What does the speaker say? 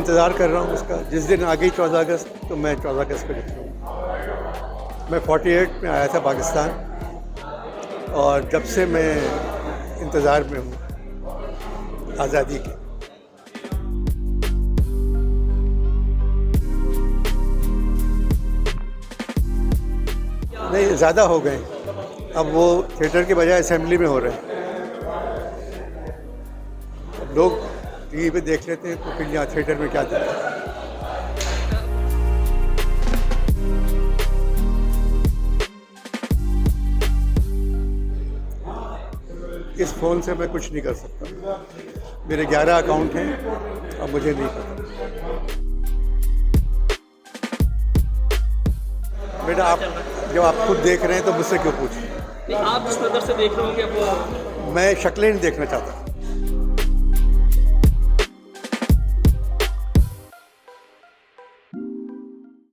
इंतज़ार कर रहा हूँ उसका। जिस दिन आ गई 14 अगस्त तो मैं 14 अगस्त को निकलूँगा। मैं 48 में आया था पाकिस्तान और जब से मैं इंतज़ार में हूँ आज़ादी के। नहीं, ज़्यादा हो गए। अब वो थिएटर के बजाय असेंबली में हो रहे हैं। अब लोग टीवी पे देख लेते हैं तो फिर यहाँ थिएटर में क्या देखते हैं। इस फ़ोन से मैं कुछ नहीं कर सकता। मेरे 11 अकाउंट हैं, अब मुझे नहीं पता। बेटा, आप जब आप खुद देख रहे हैं तो मुझसे क्यों पूछ रहे हैं? नहीं, आप जिस नज़र से देख रहे हो कि वो मैं शक्लें नहीं देखना चाहता।